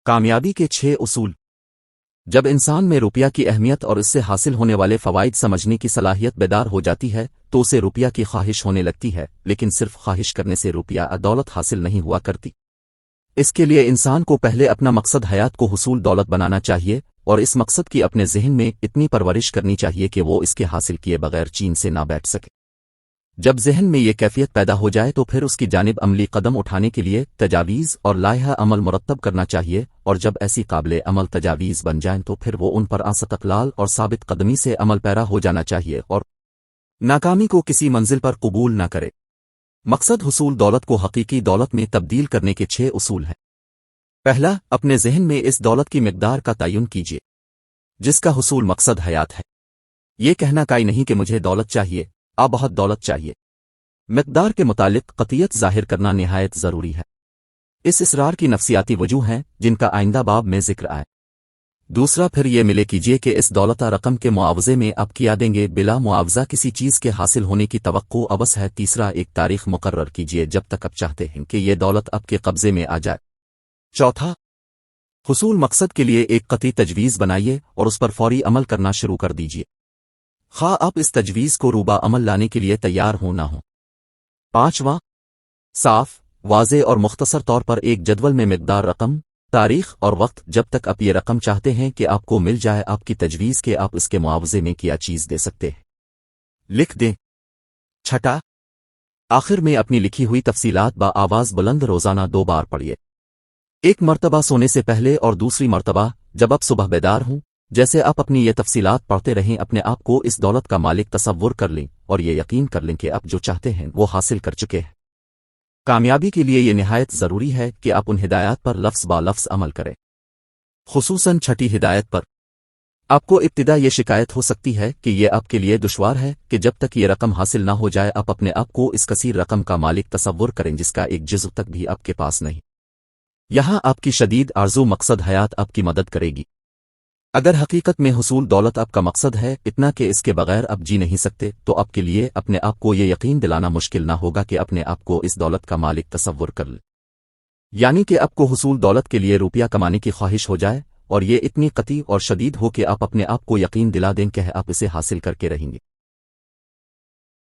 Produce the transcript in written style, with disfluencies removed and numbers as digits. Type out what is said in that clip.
کامیابی کے 6 اصول۔ جب انسان میں روپیہ کی اہمیت اور اس سے حاصل ہونے والے فوائد سمجھنے کی صلاحیت بیدار ہو جاتی ہے تو اسے روپیہ کی خواہش ہونے لگتی ہے، لیکن صرف خواہش کرنے سے روپیہ دولت حاصل نہیں ہوا کرتی۔ اس کے لیے انسان کو پہلے اپنا مقصد حیات کو حصول دولت بنانا چاہیے، اور اس مقصد کی اپنے ذہن میں اتنی پرورش کرنی چاہیے کہ وہ اس کے حاصل کیے بغیر چین سے نہ بیٹھ سکے۔ جب ذہن میں یہ کیفیت پیدا ہو جائے تو پھر اس کی جانب عملی قدم اٹھانے کے لیے تجاویز اور لائحہ عمل مرتب کرنا چاہیے، اور جب ایسی قابل عمل تجاویز بن جائیں تو پھر وہ ان پر استقلال اور ثابت قدمی سے عمل پیرا ہو جانا چاہیے اور ناکامی کو کسی منزل پر قبول نہ کرے۔ مقصد حصول دولت کو حقیقی دولت میں تبدیل کرنے کے 6 اصول ہیں۔ پہلا، اپنے ذہن میں اس دولت کی مقدار کا تعین کیجیے جس کا حصول مقصد حیات ہے۔ یہ کہنا کائی نہیں کہ مجھے دولت چاہیے، بہت دولت چاہیے۔ مقدار کے متعلق قطعیت ظاہر کرنا نہایت ضروری ہے۔ اس اصرار کی نفسیاتی وجوہ ہیں جن کا آئندہ باب میں ذکر آئے۔ دوسرا، پھر یہ ملے کیجیے کہ اس دولتہ رقم کے معاوضے میں آپ کیا دیں گے، بلا معاوضہ کسی چیز کے حاصل ہونے کی توقع ابس ہے۔ تیسرا، ایک تاریخ مقرر کیجیے جب تک آپ چاہتے ہیں کہ یہ دولت آپ کے قبضے میں آ جائے۔ چوتھا، حصول مقصد کے لیے ایک قطعی تجویز بنائیے اور اس پر فوری عمل کرنا شروع کر دیجیے، خواہ آپ اس تجویز کو روبہ عمل لانے کے لیے تیار ہوں نہ ہوں۔ پانچواں، صاف، واضح اور مختصر طور پر ایک جدول میں مقدار رقم، تاریخ اور وقت جب تک آپ یہ رقم چاہتے ہیں کہ آپ کو مل جائے آپ کی تجویز کے آپ اس کے معاوضے میں کیا چیز دے سکتے ہیں لکھ دیں۔ چھٹا، آخر میں اپنی لکھی ہوئی تفصیلات آواز بلند روزانہ 2 بار پڑھیے، ایک مرتبہ سونے سے پہلے اور دوسری مرتبہ جب آپ صبح بیدار ہوں۔ جیسے آپ اپنی یہ تفصیلات پڑھتے رہیں اپنے آپ کو اس دولت کا مالک تصور کر لیں اور یہ یقین کر لیں کہ آپ جو چاہتے ہیں وہ حاصل کر چکے ہیں۔ کامیابی کے لیے یہ نہایت ضروری ہے کہ آپ ان ہدایات پر لفظ با لفظ عمل کریں، خصوصاً چھٹی ہدایت پر۔ آپ کو ابتدا یہ شکایت ہو سکتی ہے کہ یہ آپ کے لیے دشوار ہے کہ جب تک یہ رقم حاصل نہ ہو جائے آپ اپنے آپ کو اس کثیر رقم کا مالک تصور کریں جس کا ایک جزو تک بھی آپ کے پاس نہیں۔ یہاں آپ کی شدید آرزو مقصد حیات آپ کی مدد کرے گی۔ اگر حقیقت میں حصول دولت آپ کا مقصد ہے اتنا کہ اس کے بغیر آپ جی نہیں سکتے تو آپ کے لیے اپنے آپ کو یہ یقین دلانا مشکل نہ ہوگا کہ اپنے آپ کو اس دولت کا مالک تصور کر لیں، یعنی کہ آپ کو حصول دولت کے لیے روپیہ کمانے کی خواہش ہو جائے اور یہ اتنی قطعی اور شدید ہو کہ آپ اپنے آپ کو یقین دلا دیں کہ آپ اسے حاصل کر کے رہیں گے۔